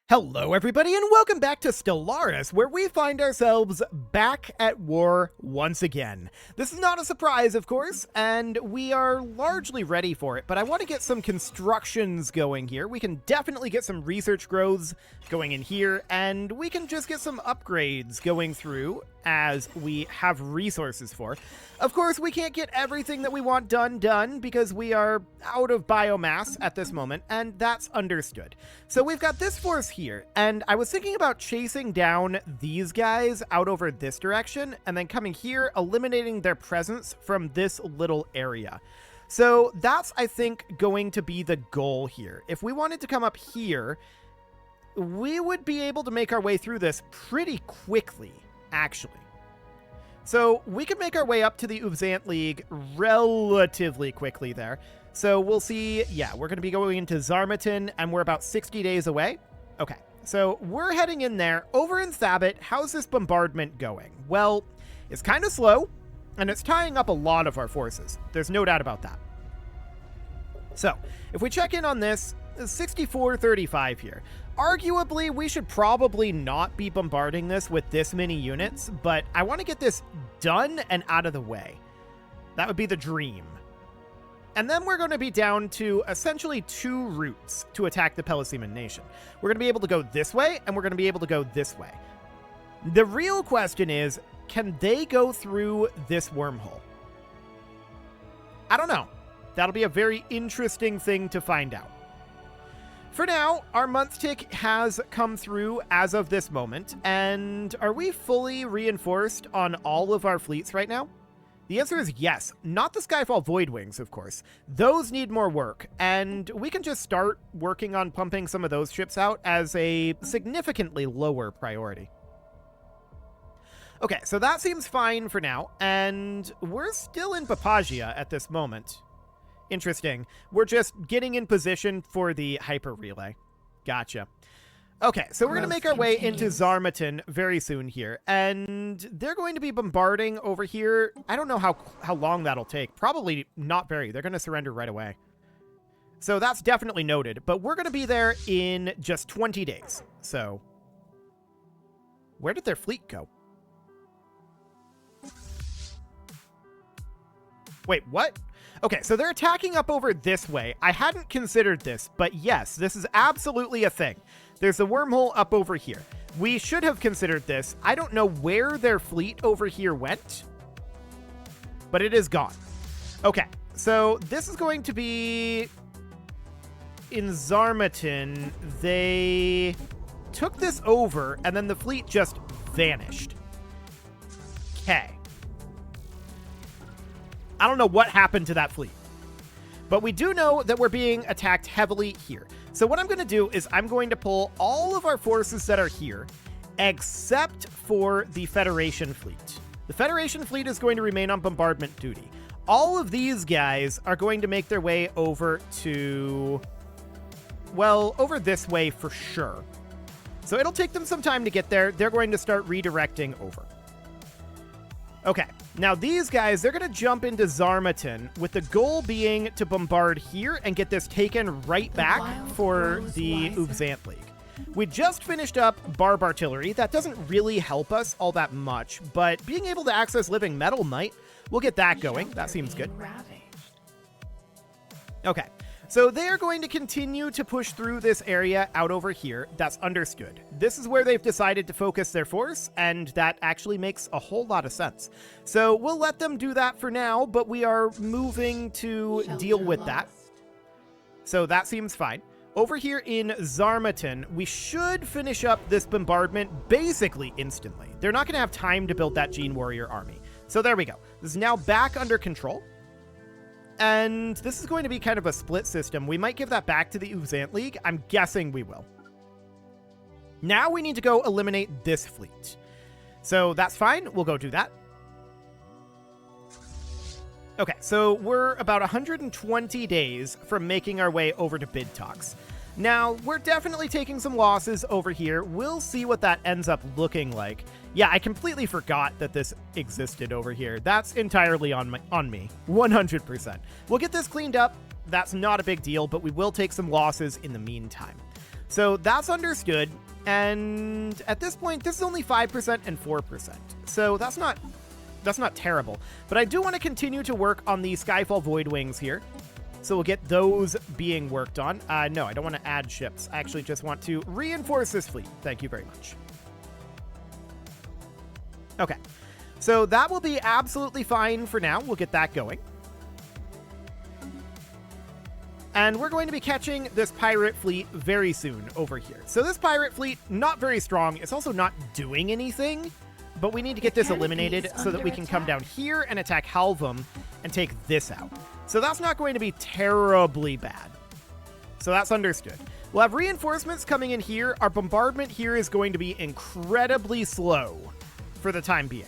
Hello everybody and welcome back to Stellaris, where we find ourselves back at war once again. This is not a surprise, of course, and we are largely ready for it, but I want to get some constructions going here. We can definitely get some research growths going in here, and we can just get some upgrades going through as we have resources for. Of course, we can't get everything that we want done because we are out of biomass at this moment, and that's understood. So we've got this force here, and I was thinking about chasing down these guys out over this direction, and then coming here, eliminating their presence from this little area. So that's, I think, going to be the goal here. If we wanted to come up here, we would be able to make our way through this pretty quickly, actually. So we could make our way up to the Ubzant League relatively quickly there. So we'll see, yeah, we're going to be going into Zarmatin, and we're about 60 days away. Okay, so we're heading in there. Over in Thabit, how's this bombardment going? Well, it's kind of slow, and it's tying up a lot of our forces. There's no doubt about that. So, if we check in on this, 6435 here. Arguably, we should probably not be bombarding this with this many units, but I want to get this done and out of the way. That would be the dream. And then we're going to be down to essentially two routes to attack the Peliseman Nation. We're going to be able to go this way, and we're going to be able to go this way. The real question is, can they go through this wormhole? I don't know. That'll be a very interesting thing to find out. For now, our month tick has come through as of this moment, and are we fully reinforced on all of our fleets right now? The answer is yes. Not the Skyfall Voidwings, of course. Those need more work, and we can just start working on pumping some of those ships out as a significantly lower priority. Okay, so that seems fine for now, and we're still in Papagia at this moment. Interesting. We're just getting in position for the hyper relay. Gotcha. Okay, so we're going to make our way into Zarmatin very soon here, and they're going to be bombarding over here. I don't know how long that'll take. Probably not very. They're going to surrender right away. So that's definitely noted, but we're going to be there in just 20 days. So where did their fleet go? Wait, what? Okay, so they're attacking up over this way. I hadn't considered this, but yes, this is absolutely a thing. There's a wormhole up over here. We should have considered this. I don't know where their fleet over here went, but it is gone. Okay, so this is going to be in Zarmatin. They took this over, and then the fleet just vanished. Okay. I don't know what happened to that fleet, but we do know that we're being attacked heavily here. So what I'm going to do is I'm going to pull all of our forces that are here, except for the Federation fleet. The Federation fleet is going to remain on bombardment duty. All of these guys are going to make their way over to, well, over this way for sure. So it'll take them some time to get there. They're going to start redirecting over. Okay, now these guys, they're going to jump into Zarmatin with the goal being to bombard here and get this taken right back for the Ubzant League. We just finished up Barb Artillery. That doesn't really help us all that much, but being able to access Living Metal might. We'll get that going. That seems good. Okay. So they are going to continue to push through this area out over here. That's understood. This is where they've decided to focus their force, and that actually makes a whole lot of sense. So we'll let them do that for now, but we are moving to deal with that. So that seems fine. Over here in Zarmatin, we should finish up this bombardment basically instantly. They're not going to have time to build that Gene Warrior army. So there we go. This is now back under control. And this is going to be kind of a split system. We might give that back to the Ubzant League. I'm guessing we will. Now we need to go eliminate this fleet. So that's fine. We'll go do that. Okay, so we're about 120 days from making our way over to bid talks. Now, we're definitely taking some losses over here. We'll see what that ends up looking like. Yeah, I completely forgot that this existed over here. That's entirely on me. 100%. We'll get this cleaned up. That's not a big deal, but we will take some losses in the meantime. So that's understood. And at this point, this is only 5% and 4%. So that's not terrible. But I do want to continue to work on the Skyfall Void Wings here. So we'll get those being worked on. No, I don't want to add ships. I actually just want to reinforce this fleet. Thank you very much. Okay. So that will be absolutely fine for now. We'll get that going. And we're going to be catching this pirate fleet very soon over here. So this pirate fleet, not very strong. It's also not doing anything. But we need to get this eliminated so that we can come down here and attack Halvam and take this out. So that's not going to be terribly bad. So that's understood. We'll have reinforcements coming in here. Our bombardment here is going to be incredibly slow for the time being.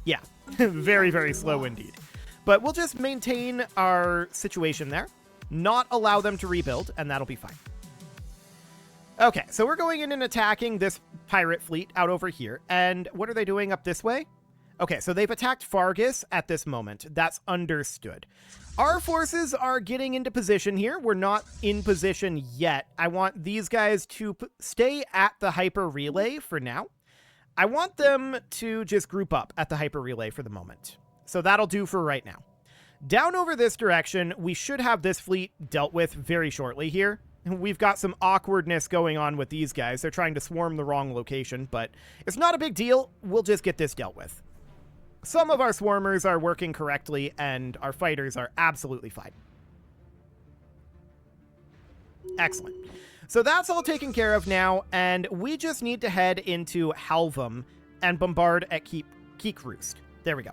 Yeah, very, very slow indeed. But we'll just maintain our situation there, not allow them to rebuild, and that'll be fine. Okay, so we're going in and attacking this pirate fleet out over here. And what are they doing up this way? Okay, so they've attacked Fargus at this moment. That's understood. Our forces are getting into position here. We're not in position yet. I want these guys to stay at the hyper relay for now. I want them to just group up at the hyper relay for the moment. So that'll do for right now. Down over this direction, we should have this fleet dealt with very shortly here. We've got some awkwardness going on with these guys. They're trying to swarm the wrong location, but it's not a big deal. We'll just get this dealt with. Some of our swarmers are working correctly, and our fighters are absolutely fine. Excellent. So that's all taken care of now, and we just need to head into Halvam and bombard at Keek Roost. There we go.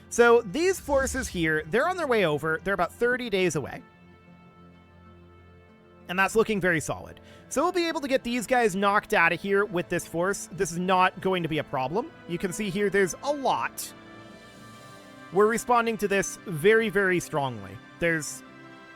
So these forces here, they're on their way over. They're about 30 days away. And that's looking very solid. So we'll be able to get these guys knocked out of here with this force. This is not going to be a problem. You can see here there's a lot. We're responding to this very, very strongly. There's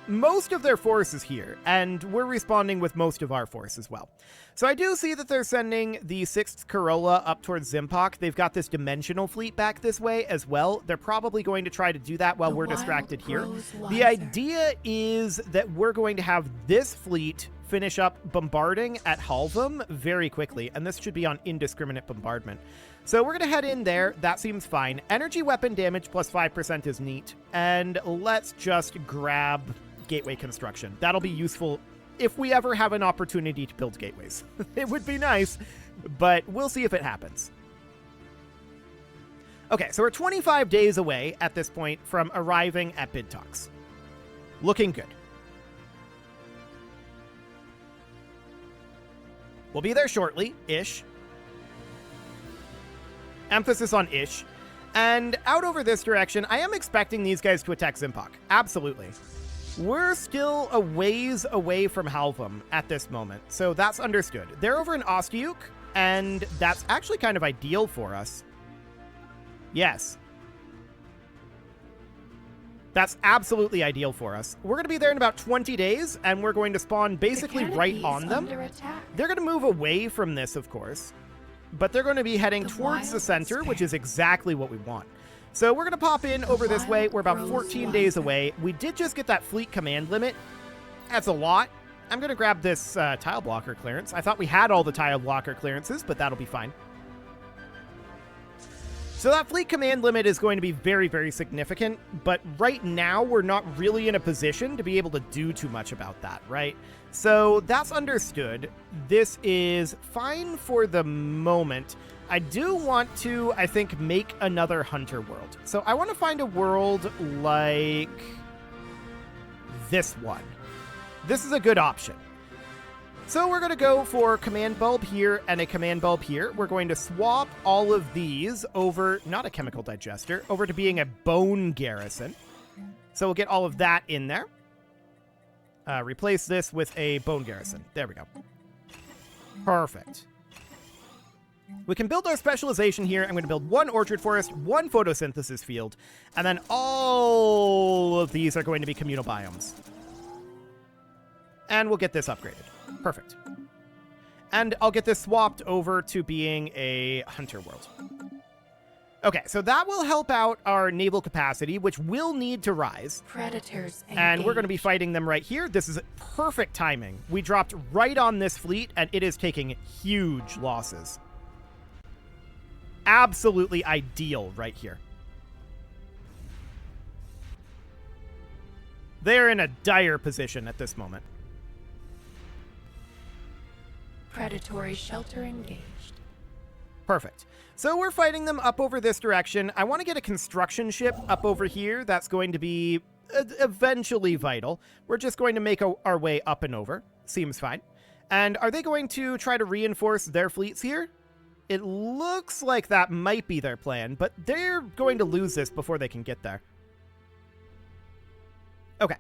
most of their forces here, and we're responding with most of our force as well. So I do see that they're sending the 6th Corolla up towards Zimpok. They've got this dimensional fleet back this way as well. They're probably going to try to do that while we're distracted here. The idea is that we're going to have this fleet finish up bombarding at Halvam very quickly, and this should be on indiscriminate bombardment. So we're going to head in there. That seems fine. Energy weapon damage plus 5% is neat. And let's just grab gateway construction. That'll be useful if we ever have an opportunity to build gateways. It would be nice, but we'll see if it happens. Okay, so we're 25 days away at this point from arriving at Bid Talks. Looking good. We'll be there shortly-ish. Emphasis on ish. And out over this direction, I am expecting these guys to attack Zimpok. Absolutely. We're still a ways away from Halvam at this moment, so that's understood. They're over in Ostiuk, and that's actually kind of ideal for us. Yes. That's absolutely ideal for us. We're going to be there in about 20 days, and we're going to spawn basically right on them. They're going to move away from this, of course, but they're going to be heading towards the center, which is exactly what we want. So we're going to pop in over this way. We're about 14 days away. We did just get that fleet command limit. That's a lot. I'm going to grab this tile blocker clearance. I thought we had all the tile blocker clearances, but that'll be fine. So that fleet command limit is going to be very, very significant, but right now we're not really in a position to be able to do too much about that, right? So that's understood. This is fine for the moment. I do want to, I think, make another Hunter world. So I want to find a world like this one. This is a good option. So we're going to go for command bulb here and a command bulb here. We're going to swap all of these over, not a chemical digester, over to being a bone garrison. So we'll get all of that in there. Replace this with a bone garrison. There we go. Perfect. We can build our specialization here. I'm going to build one orchard forest, one photosynthesis field, and then all of these are going to be communal biomes. And we'll get this upgraded. Perfect. And I'll get this swapped over to being a hunter world. Okay, so that will help out our naval capacity, which will need to rise. Predators engaged. And we're going to be fighting them right here. This is perfect timing. We dropped right on this fleet, and it is taking huge losses. Absolutely ideal right here. They're in a dire position at this moment. Predatory shelter engaged. Perfect. So we're fighting them up over this direction. I want to get a construction ship up over here. That's going to be eventually vital. We're just going to make our way up and over. Seems fine. And are they going to try to reinforce their fleets here? It looks like that might be their plan, but they're going to lose this before they can get there. Okay.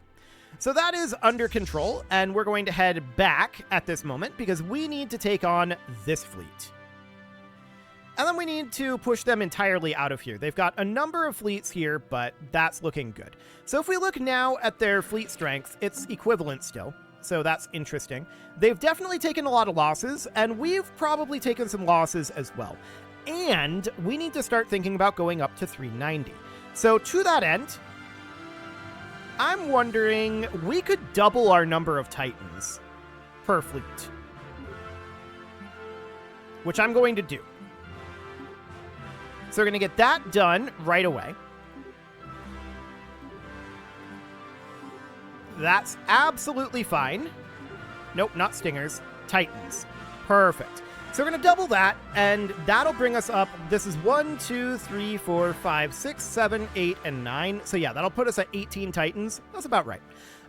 So that is under control, and we're going to head back at this moment because we need to take on this fleet. And then we need to push them entirely out of here. They've got a number of fleets here, but that's looking good. So if we look now at their fleet strength, it's equivalent still. So that's interesting. They've definitely taken a lot of losses, and we've probably taken some losses as well. And we need to start thinking about going up to 390. So to that end, I'm wondering, we could double our number of Titans per fleet, which I'm going to do. So we're going to get that done right away. That's absolutely fine. Nope, not Stingers. Titans. Perfect. So we're going to double that, and that'll bring us up. This is 1, 2, 3, 4, 5, 6, 7, 8, and 9. So yeah, that'll put us at 18 Titans. That's about right.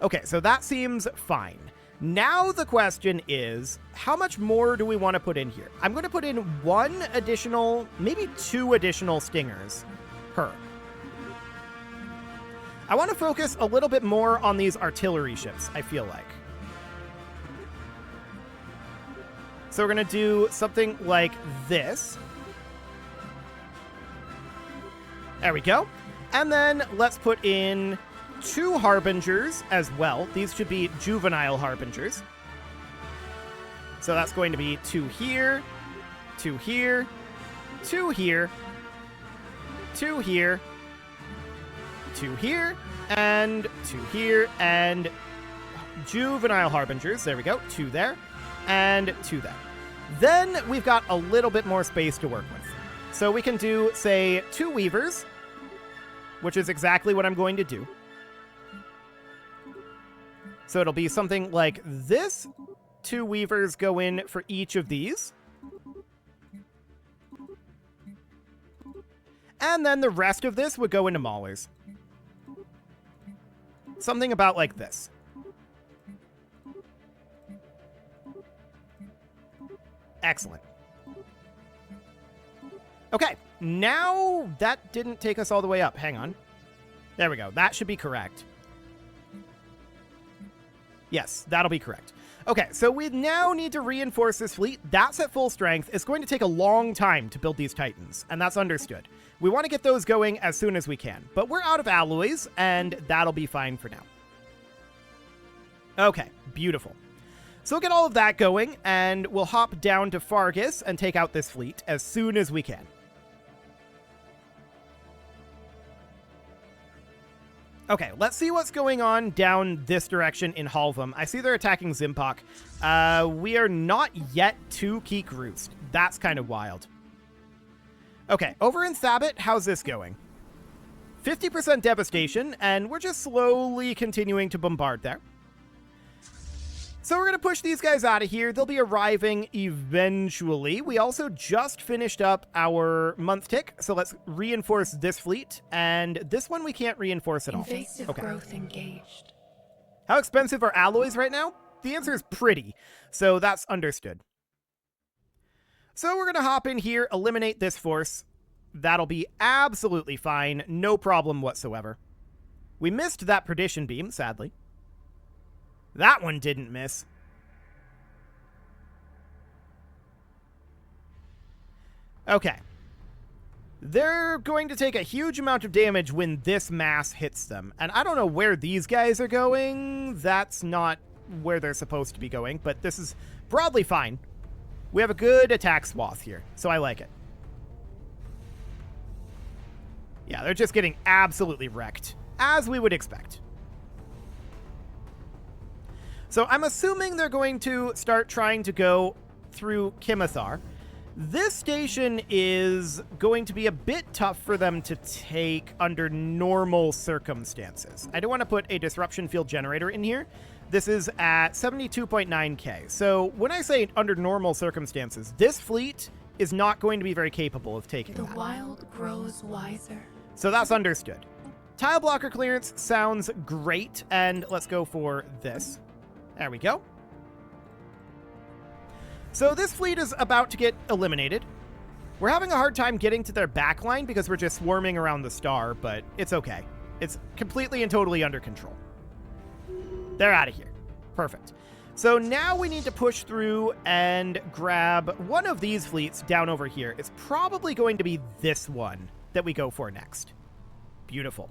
Okay, so that seems fine. Now the question is, how much more do we want to put in here? I'm going to put in 1 additional, maybe 2 additional Stingers per. I want to focus a little bit more on these artillery ships, I feel like. So we're going to do something like this. There we go. And then let's put in 2 Harbingers as well. These should be juvenile Harbingers. So that's going to be 2 here, 2 here, 2 here, 2 here, 2 here, and 2 here, and juvenile Harbingers. There we go. 2 there, and 2 there. Then we've got a little bit more space to work with. So we can do, say, 2 Weavers, which is exactly what I'm going to do. So it'll be something like this. 2 Weavers go in for each of these. And then the rest of this would go into Maulers. Something about like this. Excellent. Okay, now that didn't take us all the way up. Hang on. There we go. That should be correct. Yes, that'll be correct. Okay, so we now need to reinforce this fleet. That's at full strength. It's going to take a long time to build these Titans, and that's understood. We want to get those going as soon as we can, but we're out of alloys, and that'll be fine for now. Okay, beautiful. So we'll get all of that going, and we'll hop down to Fargus and take out this fleet as soon as we can. Okay, let's see what's going on down this direction in Halvam. I see they're attacking Zimpok. We are not yet to Keek Roost. That's kind of wild. Okay, over in Thabit, how's this going? 50% devastation, and we're just slowly continuing to bombard there. So we're going to push these guys out of here. They'll be arriving eventually. We also just finished up our month tick, so let's reinforce this fleet. And this one we can't reinforce at all. Invasive growth engaged. How expensive are alloys right now? The answer is pretty, so that's understood. So we're going to hop in here, eliminate this force. That'll be absolutely fine. No problem whatsoever. We missed that Perdition Beam, sadly. That one didn't miss. Okay. They're going to take a huge amount of damage when this mass hits them. And I don't know where these guys are going. That's not where they're supposed to be going, but this is broadly fine. We have a good attack swath here, so I like it. Yeah, they're just getting absolutely wrecked, as we would expect. So I'm assuming they're going to start trying to go through Kimithar. This station is going to be a bit tough for them to take under normal circumstances. I don't want to put a disruption field generator in here. This is at 72.9k. So when I say under normal circumstances, this fleet is not going to be very capable of taking The that. wild grows wiser. So that's understood. Tile blocker clearance sounds great, and let's go for this. There we go. So this fleet is about to get eliminated. We're having a hard time getting to their backline because we're just swarming around the star, but it's okay. It's completely and totally under control. They're out of here. Perfect. So now we need to push through and grab one of these fleets down over here. It's probably going to be this one that we go for next. Beautiful.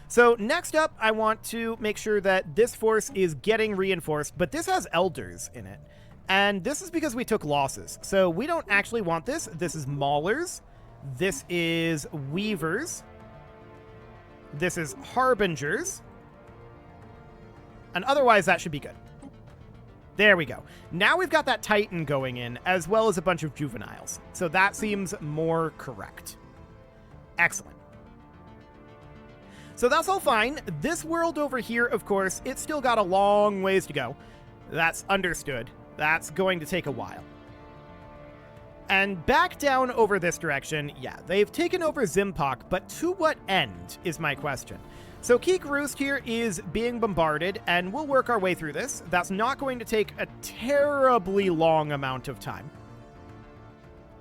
So next up, I want to make sure that this force is getting reinforced, but this has elders in it. And this is because we took losses. So we don't actually want this. This is Maulers. This is Weavers. This is Harbingers. And otherwise, that should be good. There we go. Now we've got that Titan going in, as well as a bunch of juveniles. So that seems more correct. Excellent. So that's all fine. This world over here, of course, it's still got a long ways to go. That's understood. That's going to take a while. And back down over this direction, yeah, they've taken over Zimpok, but to what end is my question. So Keek Roost here is being bombarded, and we'll work our way through this. That's not going to take a terribly long amount of time.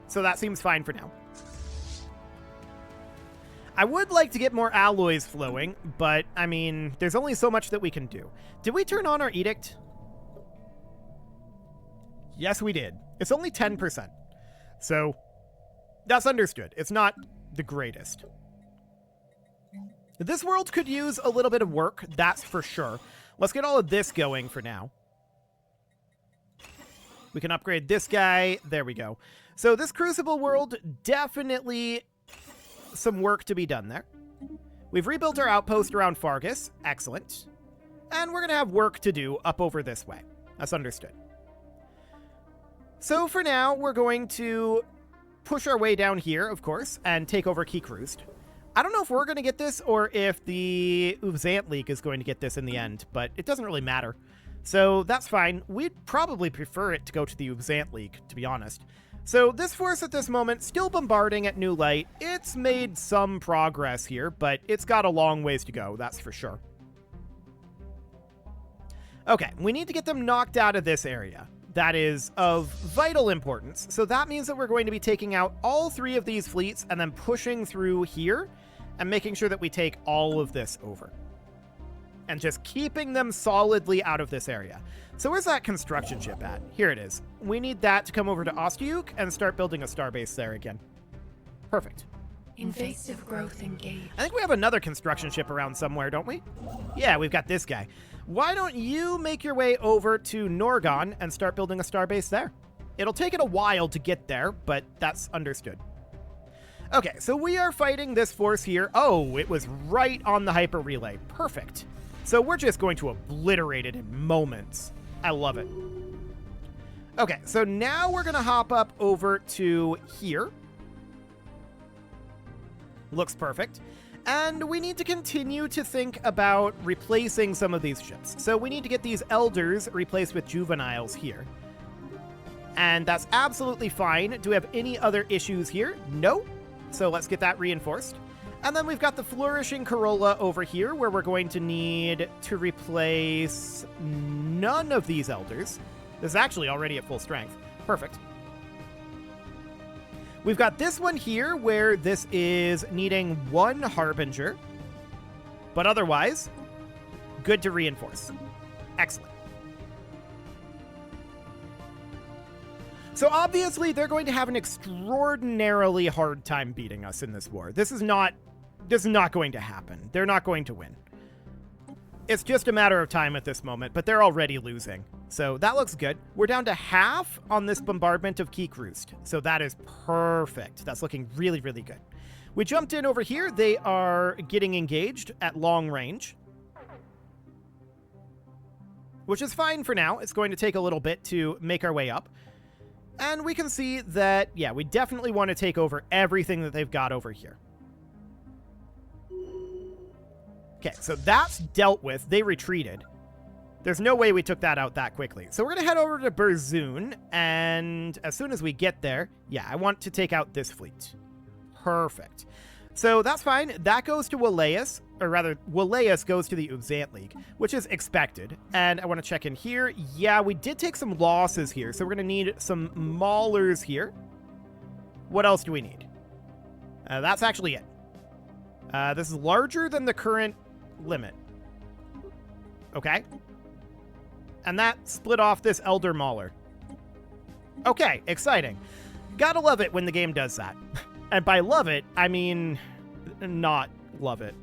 So that seems fine for now. I would like to get more alloys flowing, but, I mean, there's only so much that we can do. Did we turn on our edict? Yes, we did. It's only 10%. So, that's understood. It's not the greatest. This world could use a little bit of work, that's for sure. Let's get all of this going for now. We can upgrade this guy. There we go. So this Crucible world, definitely some work to be done there. We've rebuilt our outpost around Fargus. Excellent. And we're going to have work to do up over this way. That's understood. So for now, we're going to push our way down here, of course, and take over Keek Roost. I don't know if we're going to get this or if the Uvzant League is going to get this in the end, but it doesn't really matter. So that's fine. We'd probably prefer it to go to the Uvzant League, to be honest. So this force at this moment, still bombarding at New Light. It's made some progress here, but it's got a long ways to go, that's for sure. Okay, we need to get them knocked out of this area. That is of vital importance. So that means that we're going to be taking out all three of these fleets and then pushing through here and making sure that we take all of this over. And just keeping them solidly out of this area. So where's that construction ship at? Here it is. We need that to come over to Ostiuk and start building a starbase there again. Perfect. Invasive growth engaged. I think we have another construction ship around somewhere, don't we? Yeah, we've got this guy. Why don't you make your way over to Norgon and start building a starbase there? It'll take it a while to get there, but that's understood. Okay, so we are fighting this force here. Oh, it was right on the hyper relay. Perfect. So we're just going to obliterate it in moments. I love it. Okay, so now we're going to hop up over to here. Looks perfect. And we need to continue to think about replacing some of these ships. So we need to get these elders replaced with juveniles here. And that's absolutely fine. Do we have any other issues here? No. So let's get that reinforced. And then we've got the flourishing Corolla over here where we're going to need to replace none of these elders. This is actually already at full strength. Perfect. We've got this one here where this is needing one Harbinger, but otherwise, good to reinforce. Excellent. So obviously, they're going to have an extraordinarily hard time beating us in this war. This is not going to happen. They're not going to win. It's just a matter of time at this moment, but they're already losing. So that looks good. We're down to half on this bombardment of Keek Roost. So that is perfect. That's looking really, really good. We jumped in over here. They are getting engaged at long range, which is fine for now. It's going to take a little bit to make our way up. And we can see that, yeah, we definitely want to take over everything that they've got over here. Okay, so that's dealt with. They retreated. There's no way we took that out that quickly. So we're going to head over to Berzoon, and as soon as we get there, yeah, I want to take out this fleet. Perfect. So that's fine. That goes to Waleus, or rather, Waleus goes to the Uxant League, which is expected. And I want to check in here. Yeah, we did take some losses here, so we're going to need some maulers here. What else do we need? That's actually it. This is larger than the current limit. Okay. And that split off this Elder Mauler. Okay, exciting. Gotta love it when the game does that. And by love it, I mean not love it.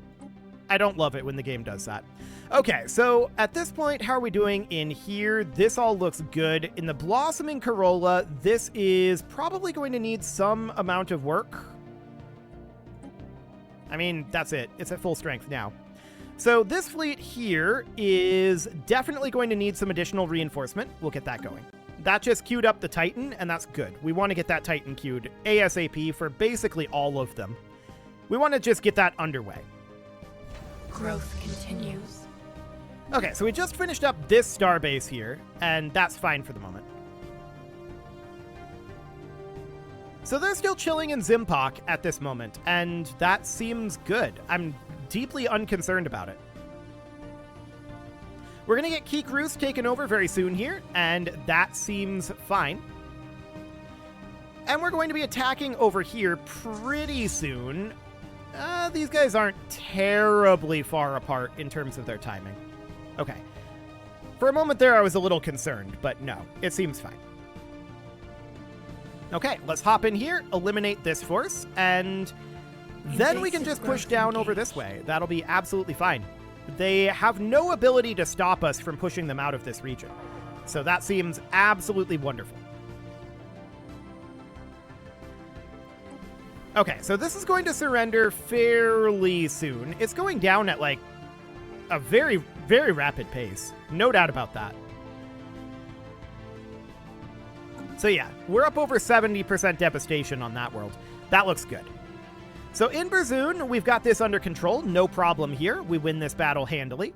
I don't love it when the game does that. Okay, so at this point, how are we doing in here? This all looks good. In the Blossoming Corolla, this is probably going to need some amount of work. I mean, that's it. It's at full strength now. So this fleet here is definitely going to need some additional reinforcement. We'll get that going. That just queued up the Titan, and that's good. We want to get that Titan queued ASAP for basically all of them. We want to just get that underway. Growth continues. Okay, so we just finished up this starbase here, and that's fine for the moment. So they're still chilling in Zimpok at this moment, and that seems good. I'm deeply unconcerned about it. We're going to get Kikrus taken over very soon here, and that seems fine. And we're going to be attacking over here pretty soon. These guys aren't terribly far apart in terms of their timing. Okay. For a moment there, I was a little concerned, but no, it seems fine. Okay, let's hop in here, eliminate this force, and then we can just push down over this way. That'll be absolutely fine. They have no ability to stop us from pushing them out of this region. So that seems absolutely wonderful. Okay, so this is going to surrender fairly soon. It's going down at like a very, very rapid pace. No doubt about that. So yeah, we're up over 70% devastation on that world. That looks good. So in Berzoon, we've got this under control. No problem here. We win this battle handily.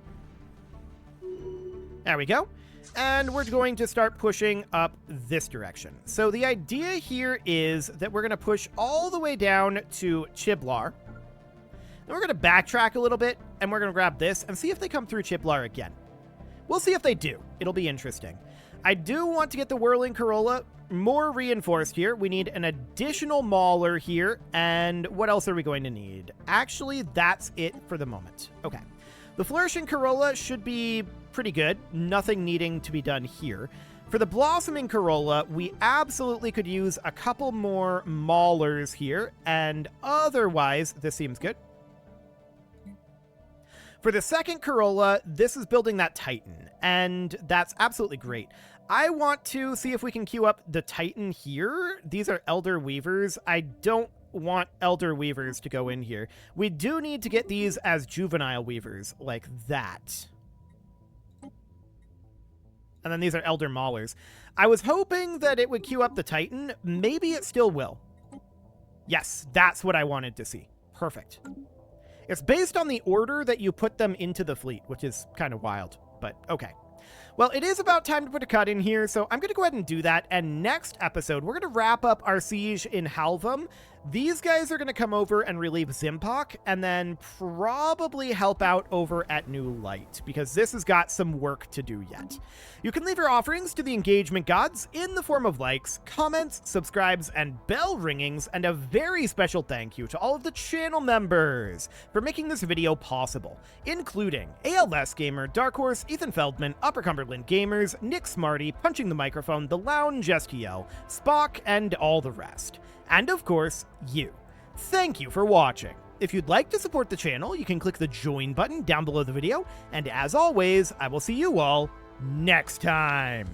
There we go. And we're going to start pushing up this direction. So the idea here is that we're going to push all the way down to Chiblar. Then we're going to backtrack a little bit, and we're going to grab this and see if they come through Chiblar again. We'll see if they do. It'll be interesting. I do want to get the Whirling Corolla more reinforced here. We need an additional Mauler here. And what else are we going to need? Actually, that's it for the moment. Okay. The Flourishing Corolla should be pretty good. Nothing needing to be done here. For the Blossoming Corolla, we absolutely could use a couple more Maulers here. And otherwise, this seems good. For the second Corolla, this is building that Titan. And that's absolutely great. I want to see if we can queue up the Titan here. These are Elder Weavers. I don't want Elder Weavers to go in here. We do need to get these as Juvenile Weavers, like that. And then these are Elder Maulers. I was hoping that it would queue up the Titan. Maybe it still will. Yes, that's what I wanted to see. Perfect. It's based on the order that you put them into the fleet, which is kind of wild, but okay. Well, it is about time to put a cut in here, so I'm going to go ahead and do that. And next episode, we're going to wrap up our siege in Halvam. These guys are going to come over and relieve Zimpok, and then probably help out over at New Light, because this has got some work to do yet. You can leave your offerings to the engagement gods in the form of likes, comments, subscribes, and bell ringings, and a very special thank you to all of the channel members for making this video possible, including ALS Gamer, Dark Horse, Ethan Feldman, Upper Cumberland Gamers, Nick Smarty, Punching the Microphone, The Lounge STL, Spock, and all the rest. And of course, you. Thank you for watching. If you'd like to support the channel, you can click the join button down below the video, and as always, I will see you all next time.